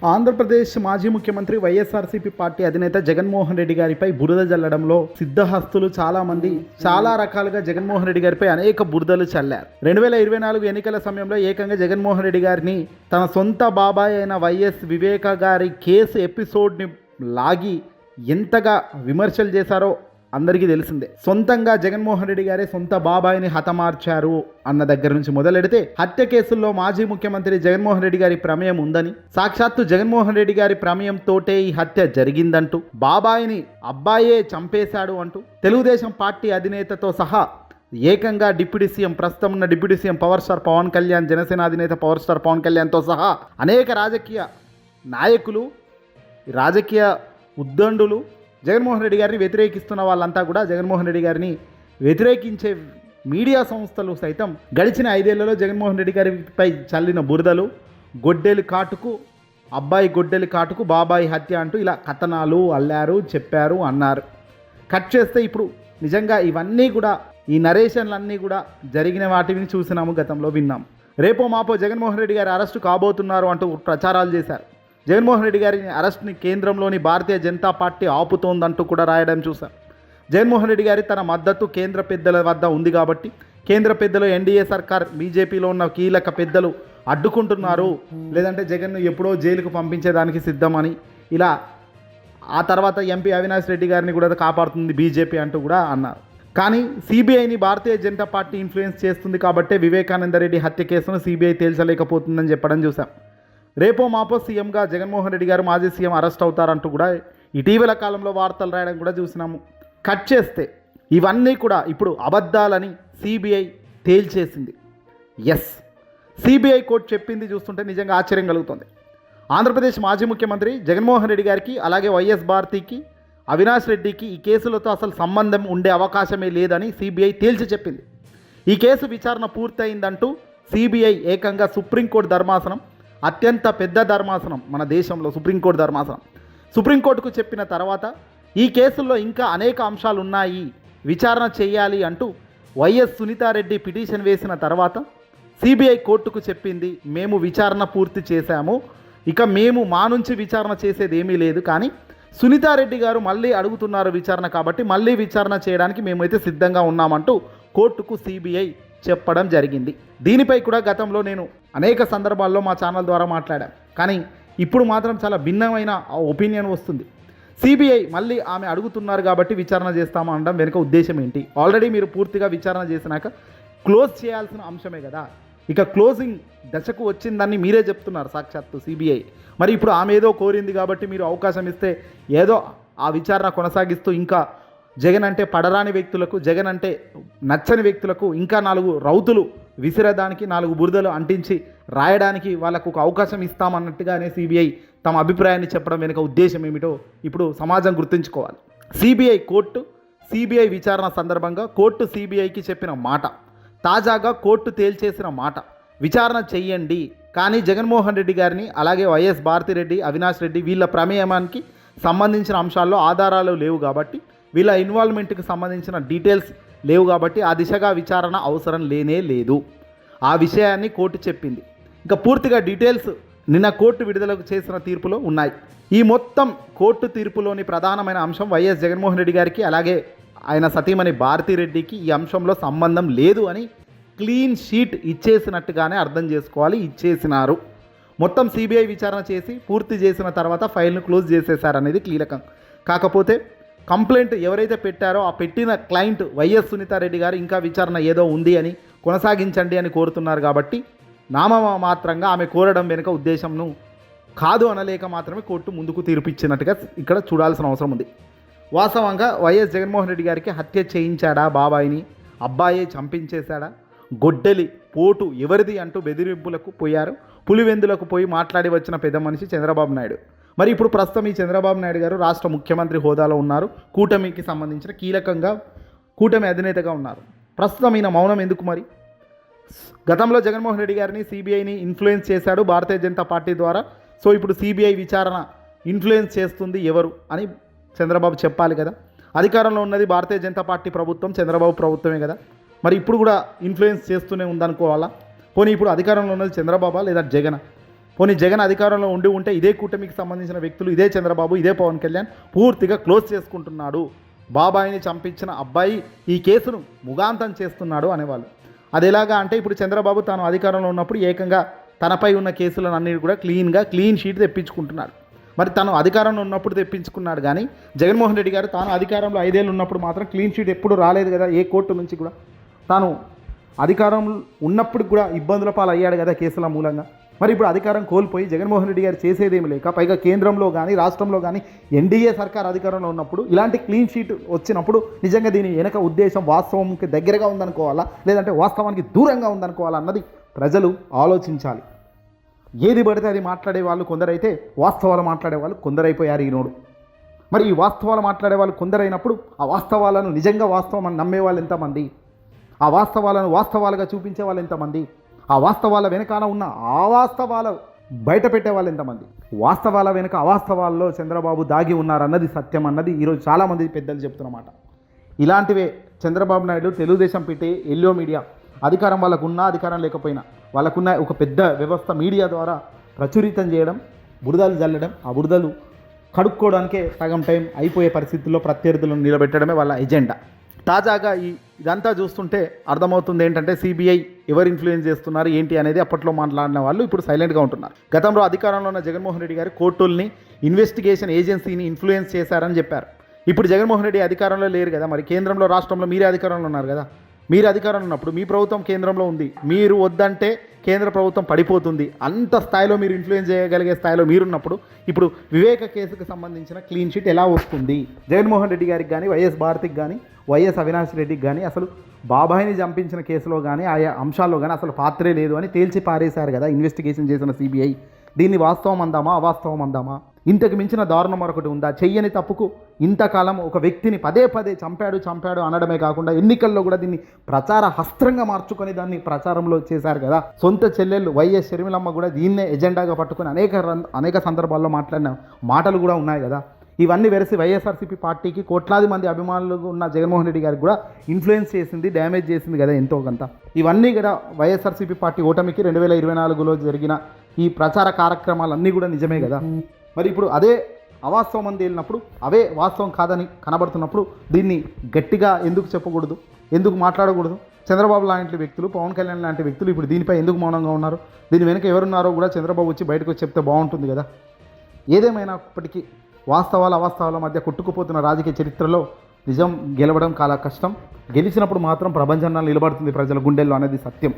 ఆంధ్రప్రదేశ్ మాజీ ముఖ్యమంత్రి వైఎస్ఆర్సీపీ పార్టీ అధినేత జగన్మోహన్ రెడ్డి గారిపై బురద జల్లడంలో సిద్ధహస్తులు చాలా మంది చాలా రకాలుగా జగన్మోహన్ రెడ్డి గారిపై అనేక బురదలు చల్లారు. 2024 ఎన్నికల సమయంలో ఏకంగా జగన్మోహన్ రెడ్డి గారిని తన సొంత బాబాయ్ అయిన వైఎస్ వివేక గారి కేసు ఎపిసోడ్ని లాగి ఎంతగా విమర్శలు చేశారో అందరికీ తెలిసిందే. సొంతంగా జగన్మోహన్ రెడ్డి గారే సొంత బాబాయిని హతమార్చారు అన్న దగ్గర నుంచి మొదలెడితే హత్య కేసుల్లో మాజీ ముఖ్యమంత్రి జగన్మోహన్ రెడ్డి గారి ప్రమేయం ఉందని, సాక్షాత్తు జగన్మోహన్ రెడ్డి గారి ప్రమేయంతోటే ఈ హత్య జరిగిందంటూ, బాబాయిని అబ్బాయే చంపేశాడు అంటూ తెలుగుదేశం పార్టీ అధినేతతో సహా ఏకంగా డిప్యూటీ సీఎం, ప్రస్తుతం ఉన్న deputy CM power star Pawan Kalyan, Janasena అధినేత పవర్ స్టార్ పవన్ కళ్యాణ్తో సహా అనేక రాజకీయ నాయకులు, రాజకీయ ఉద్దండులు జగన్మోహన్ రెడ్డి గారిని వ్యతిరేకిస్తున్న వాళ్ళంతా కూడా జగన్మోహన్ రెడ్డి గారిని వ్యతిరేకించే మీడియా సంస్థలు సైతం గడిచిన 5 ఏళ్లలో జగన్మోహన్ రెడ్డి గారిపై చల్లిన బురదలు, గొడ్డలి కాటుకు, అబ్బాయి గొడ్డలి కాటుకు, బాబాయి హత్య అంటూ ఇలా కథనాలు అల్లారు, చెప్పారు, అన్నారు. కట్ చేస్తే ఇప్పుడు నిజంగా ఇవన్నీ కూడా, ఈ నరేషన్లన్నీ కూడా జరిగిన వాటిని చూసినాము, గతంలో విన్నాం. రేపో మాపో జగన్మోహన్ రెడ్డి గారు అరెస్టు కాబోతున్నారు అంటూ ప్రచారాలు చేశారు. జగన్మోహన్ రెడ్డి గారి అరెస్ట్ని కేంద్రంలోని భారతీయ జనతా పార్టీ ఆపుతోందంటూ కూడా రాయడం చూశాం. జగన్మోహన్ రెడ్డి గారి తన మద్దతు కేంద్ర పెద్దల వద్ద ఉంది కాబట్టి, కేంద్ర పెద్దలు, ఎన్డీఏ సర్కార్, బీజేపీలో ఉన్న కీలక పెద్దలు అడ్డుకుంటున్నారు, లేదంటే జగన్ను ఎప్పుడో జైలుకు పంపించేదానికి సిద్ధమని, ఇలా ఆ తర్వాత ఎంపీ అవినాష్ రెడ్డి గారిని కూడా కాపాడుతుంది బీజేపీ అంటూ కూడా అన్నారు. కానీ సిబిఐని భారతీయ జనతా పార్టీ ఇన్ఫ్లుయెన్స్ చేస్తుంది కాబట్టే వివేకానంద రెడ్డి హత్య కేసును సిబిఐ తేల్చలేకపోతుందని చెప్పడం చూసాం. రేపో మాపో సీఎంగా జగన్మోహన్ రెడ్డి గారు, మాజీ సీఎం అరెస్ట్ అవుతారంటూ కూడా ఇటీవల కాలంలో వార్తలు రాయడం కూడా చూసినాము. కట్ చేస్తే ఇవన్నీ కూడా ఇప్పుడు అబద్ధాలని సిబిఐ తేల్చేసింది. ఎస్, సిబిఐ కోర్టు చెప్పింది చూస్తుంటే నిజంగా ఆశ్చర్యం కలుగుతుంది. ఆంధ్రప్రదేశ్ మాజీ ముఖ్యమంత్రి జగన్మోహన్ రెడ్డి గారికి, అలాగే వైఎస్ భారతికి, అవినాష్ రెడ్డికి ఈ కేసులతో అసలు సంబంధం ఉండే అవకాశమే లేదని సిబిఐ తేల్చి చెప్పింది. ఈ కేసు విచారణ పూర్తయిందంటూ సిబిఐ ఏకంగా సుప్రీంకోర్టు ధర్మాసనం, అత్యంత పెద్ద ధర్మాసనం మన దేశంలో, సుప్రీంకోర్టు ధర్మాసనం, సుప్రీంకోర్టుకు చెప్పిన తర్వాత ఈ కేసుల్లో ఇంకా అనేక అంశాలు ఉన్నాయి, విచారణ చేయాలి అంటూ వైఎస్ సునీతారెడ్డి పిటిషన్ వేసిన తర్వాత సిబిఐ కోర్టుకు చెప్పింది, మేము విచారణ పూర్తి చేశాము, ఇక మేము మా నుంచి విచారణ చేసేది ఏమీ లేదు, కానీ సునీతారెడ్డి గారు మళ్ళీ అడుగుతున్నారు విచారణ, కాబట్టి మళ్ళీ విచారణ చేయడానికి మేమైతే సిద్ధంగా ఉన్నామంటూ కోర్టుకు సిబిఐ చెప్పడం జరిగింది. దీనిపై కూడా గతంలో నేను అనేక సందర్భాల్లో మా ఛానల్ ద్వారా మాట్లాడాను, కానీ ఇప్పుడు మాత్రం చాలా భిన్నమైన ఒపీనియన్ వస్తుంది. సిబిఐ మళ్ళీ ఆమె అడుగుతున్నారు కాబట్టి విచారణ చేస్తామా అనడం వెనుక ఉద్దేశం ఏంటి? ఆల్రెడీ మీరు పూర్తిగా విచారణ చేసినాక క్లోజ్ చేయాల్సిన అంశమే కదా. ఇక క్లోజింగ్ దశకు వచ్చిందని మీరే చెప్తున్నారు సాక్షాత్తు సిబిఐ. మరి ఇప్పుడు ఆమె ఏదో కోరింది కాబట్టి మీరు అవకాశం ఇస్తే ఏదో ఆ విచారణ కొనసాగిస్తూ ఇంకా జగన్ అంటే పడరాని వ్యక్తులకు, జగన్ అంటే నచ్చని వ్యక్తులకు ఇంకా 4 రౌతులు విసిరడానికి, 4 బురదలు అంటించి రాయడానికి వాళ్ళకు ఒక అవకాశం ఇస్తామన్నట్టుగానే సిబిఐ తమ అభిప్రాయాన్ని చెప్పడం వెనుక ఉద్దేశం ఏమిటో ఇప్పుడు సమాజం గుర్తుంచుకోవాలి. సిబిఐ కోర్టు, సిబిఐ విచారణ సందర్భంగా కోర్టు సిబిఐకి చెప్పిన మాట, తాజాగా కోర్టు తేల్చేసిన మాట, విచారణ చెయ్యండి, కానీ జగన్మోహన్ రెడ్డి గారిని, అలాగే వైఎస్ భారతిరెడ్డి, అవినాష్ రెడ్డి వీళ్ళ ప్రమేయానికి సంబంధించిన అంశాల్లో ఆధారాలు లేవు కాబట్టి, వీళ్ళ ఇన్వాల్వ్మెంట్కి సంబంధించిన డీటెయిల్స్ లేవు కాబట్టి ఆ దిశగా విచారణ అవసరం లేనే లేదు. ఆ విషయాన్ని కోర్టు చెప్పింది. ఇంకా పూర్తిగా డీటెయిల్స్ నిన్న కోర్టు విడుదల చేసిన తీర్పులో ఉన్నాయి. ఈ మొత్తం కోర్టు తీర్పులోని ప్రధానమైన అంశం వైఎస్ జగన్మోహన్ రెడ్డి గారికి, అలాగే ఆయన సతీమణి భారతిరెడ్డికి ఈ అంశంలో సంబంధం లేదు అని క్లీన్ షీట్ ఇచ్చేసినట్టుగానే అర్థం చేసుకోవాలి. ఇచ్చేసినారు. మొత్తం సిబిఐ విచారణ చేసి పూర్తి చేసిన తర్వాత ఫైల్ను క్లోజ్ చేసేసారనేది కీలకం. కాకపోతే కంప్లైంట్ ఎవరైతే పెట్టారో ఆ పెట్టిన క్లయింట్ వైఎస్ సునీతారెడ్డి గారు ఇంకా విచారణ ఏదో ఉంది అని కొనసాగించండి అని కోరుతున్నారు కాబట్టి నామమాత్రంగా ఆమె కోరడం వెనుక ఉద్దేశంను కాదు అనలేక మాత్రమే కోర్టు ముందుకు తీర్పు ఇచ్చినట్టుగా ఇక్కడ చూడాల్సిన అవసరం ఉంది. వాస్తవంగా వైఎస్ జగన్మోహన్ రెడ్డి గారికి హత్య చేయించాడా బాబాయిని, అబ్బాయే చంపించేశాడా, గొడ్డలి పోటు ఎవరిది అంటూ బెదిరింపులకు పోయారు, పులివెందులకు పోయి మాట్లాడి వచ్చిన పెద్ద మనిషి చంద్రబాబు నాయుడు. మరి ఇప్పుడు ప్రస్తుతం ఈ చంద్రబాబు నాయుడు గారు రాష్ట్ర ముఖ్యమంత్రి హోదాలో ఉన్నారు, కూటమికి సంబంధించిన కీలకంగా కూటమి అధినేతగా ఉన్నారు. ప్రస్తుతం ఈయన మౌనం ఎందుకు? మరి గతంలో జగన్మోహన్ రెడ్డి గారిని, సిబిఐని ఇన్ఫ్లుయెన్స్ చేశాడు భారతీయ జనతా పార్టీ ద్వారా. సో ఇప్పుడు సిబిఐ విచారణ ఇన్ఫ్లుయెన్స్ చేస్తుంది ఎవరు అని చంద్రబాబు చెప్పాలి కదా. అధికారంలో ఉన్నది భారతీయ జనతా పార్టీ ప్రభుత్వం, చంద్రబాబు ప్రభుత్వమే కదా. మరి ఇప్పుడు కూడా ఇన్ఫ్లుయెన్స్ చేస్తూనే ఉందనుకోవాలా? పోనీ ఇప్పుడు అధికారంలో ఉన్నది చంద్రబాబా లేదా జగన్? పోనీ జగన్ అధికారంలో ఉంటే ఇదే కూటమికి సంబంధించిన వ్యక్తులు, ఇదే చంద్రబాబు, ఇదే పవన్ కళ్యాణ్ పూర్తిగా క్లోజ్ చేసుకుంటున్నాడు, బాబాయిని చంపించిన అబ్బాయి ఈ కేసును ముగాంతం చేస్తున్నాడు అనేవాళ్ళు. అది ఎలాగా అంటే ఇప్పుడు చంద్రబాబు తాను అధికారంలో ఉన్నప్పుడు ఏకంగా తనపై ఉన్న కేసులను అన్నిటి కూడా క్లీన్ షీట్ తెప్పించుకుంటున్నాడు. మరి తను అధికారంలో ఉన్నప్పుడు తెప్పించుకున్నాడు, కానీ జగన్మోహన్ రెడ్డి గారు తాను అధికారంలో 5 ఏళ్ళు ఉన్నప్పుడు మాత్రం క్లీన్ షీట్ ఎప్పుడు రాలేదు కదా, ఏ కోర్టు నుంచి కూడా. తాను అధికారం ఉన్నప్పుడు కూడా ఇబ్బందుల పాలు అయ్యాడు కదా కేసుల మూలంగా. మరి ఇప్పుడు అధికారం కోల్పోయి జగన్మోహన్ రెడ్డి గారు చేసేదేమి లేక, పైగా కేంద్రంలో కానీ రాష్ట్రంలో కానీ ఎన్డీఏ సర్కార్ అధికారంలో ఉన్నప్పుడు ఇలాంటి క్లీన్ షీట్ వచ్చినప్పుడు నిజంగా దీని వెనక ఉద్దేశం వాస్తవంకి దగ్గరగా ఉందనుకోవాలా, లేదంటే వాస్తవానికి దూరంగా ఉందనుకోవాలా అన్నది ప్రజలు ఆలోచించాలి. ఏది పడితే అది మాట్లాడే వాళ్ళు కొందరైతే, వాస్తవాలు మాట్లాడే వాళ్ళు కొందరైపోయారు ఈనాడు. మరి ఈ వాస్తవాలు మాట్లాడే వాళ్ళు కొందరైనప్పుడు ఆ వాస్తవాలను నిజంగా వాస్తవం అని నమ్మే వాళ్ళు ఎంతమంది, ఆ వాస్తవాలను వాస్తవాలుగా చూపించే వాళ్ళు ఎంతమంది, ఆ వాస్తవాల వెనకాల ఉన్న అవాస్తవాలు బయట పెట్టే వాళ్ళు ఎంతమంది, వాస్తవాల వెనుక అవాస్తవాల్లో చంద్రబాబు దాగి ఉన్నారన్నది సత్యం అన్నది ఈరోజు చాలామంది పెద్దలు చెప్తున్నమాట. ఇలాంటివే చంద్రబాబు నాయుడు, తెలుగుదేశం పెట్టి ఎల్లో మీడియా, అధికారం వాళ్ళకున్నా అధికారం లేకపోయినా వాళ్ళకున్న ఒక పెద్ద వ్యవస్థ మీడియా ద్వారా ప్రచురితం చేయడం, బురదలు జల్లడం, ఆ బురదలు కడుక్కోవడానికే సగం టైం అయిపోయే పరిస్థితుల్లో ప్రత్యర్థులను నిలబెట్టడమే వాళ్ళ ఎజెండా. తాజాగా ఇదంతా చూస్తుంటే అర్థమవుతుంది ఏంటంటే సిబిఐ ఎవరు ఇన్ఫ్లుయెన్స్ చేస్తున్నారు ఏంటి అనేది అప్పట్లో మాట్లాడిన వాళ్ళు ఇప్పుడు సైలెంట్గా ఉంటున్నారు. గతంలో అధికారంలో ఉన్న జగన్మోహన్ రెడ్డి గారు కోర్టుల్ని, ఇన్వెస్టిగేషన్ ఏజెన్సీని ఇన్ఫ్లుయెన్స్ చేశారని చెప్పారు. ఇప్పుడు జగన్మోహన్ రెడ్డి అధికారంలో లేరు కదా, మరి కేంద్రంలో రాష్ట్రంలో మీరే అధికారంలో ఉన్నారు కదా. మీరు అధికారంలో ఉన్నప్పుడు మీ ప్రభుత్వం కేంద్రంలో ఉంది, మీరు వద్దంటే కేంద్ర ప్రభుత్వం పడిపోతుంది. అంత స్థాయిలో మీరు ఇన్ఫ్లుయెన్స్ చేయగలిగే స్థాయిలో మీరున్నప్పుడు ఇప్పుడు వివేక కేసుకు సంబంధించిన క్లీన్ షీట్ ఎలా వస్తుంది? జగన్మోహన్ రెడ్డి గారికి కానీ, వైఎస్ భారతికి కానీ, వైఎస్ అవినాష్ రెడ్డికి కానీ అసలు బాబాయిని చంపించిన కేసులో కానీ ఆయా అంశాల్లో కానీ అసలు పాత్రే లేదు అని తేల్చి పారేశారు కదా ఇన్వెస్టిగేషన్ చేసిన సిబిఐ. దీన్ని వాస్తవం అందామా, అవాస్తవం అందామా? ఇంతకు మించిన దారుణం మరొకటి ఉందా? చెయ్యని తప్పుకు ఇంతకాలం ఒక వ్యక్తిని పదే చంపాడు అనడమే కాకుండా ఎన్నికల్లో కూడా దీన్ని ప్రచార హస్త్రంగా మార్చుకొని దాన్ని ప్రచారంలో చేశారు కదా. సొంత చెల్లెళ్ళు వైఎస్ షర్మిలమ్మ కూడా దీన్నే ఎజెండాగా పట్టుకొని అనేక సందర్భాల్లో మాట్లాడిన మాటలు కూడా ఉన్నాయి కదా. ఇవన్నీ వెరసి వైఎస్ఆర్సీపీ పార్టీకి కోట్లాది మంది అభిమానులు ఉన్న జగన్మోహన్ రెడ్డి గారికి కూడా ఇన్ఫ్లుయెన్స్ చేసింది, డ్యామేజ్ చేసింది కదా ఎంతో కొంత. ఇవన్నీ కూడా వైఎస్ఆర్సీపీ పార్టీ ఓటమికి 2024లో జరిగిన ఈ ప్రచార కార్యక్రమాలన్నీ కూడా నిజమే కదా. మరి ఇప్పుడు అదే అవాస్తవం అని తేలినప్పుడు, అవే వాస్తవం కాదని కనబడుతున్నప్పుడు దీన్ని గట్టిగా ఎందుకు చెప్పకూడదు, ఎందుకు మాట్లాడకూడదు? చంద్రబాబు లాంటి వ్యక్తులు, పవన్ కళ్యాణ్ లాంటి వ్యక్తులు ఇప్పుడు దీనిపై ఎందుకు మౌనంగా ఉన్నారు? దీని వెనుక ఎవరున్నారో కూడా చంద్రబాబు వచ్చి బయటకు వచ్చి చెప్తే బాగుంటుంది కదా. ఏదేమైనప్పటికీ వాస్తవాల అవాస్తవాల మధ్య కొట్టుకుపోతున్న రాజకీయ చరిత్రలో నిజం గెలవడం చాలా కష్టం. గెలిచినప్పుడు మాత్రం ప్రభంజనాలు నిలబడుతుంది ప్రజల గుండెల్లో అనేది సత్యం.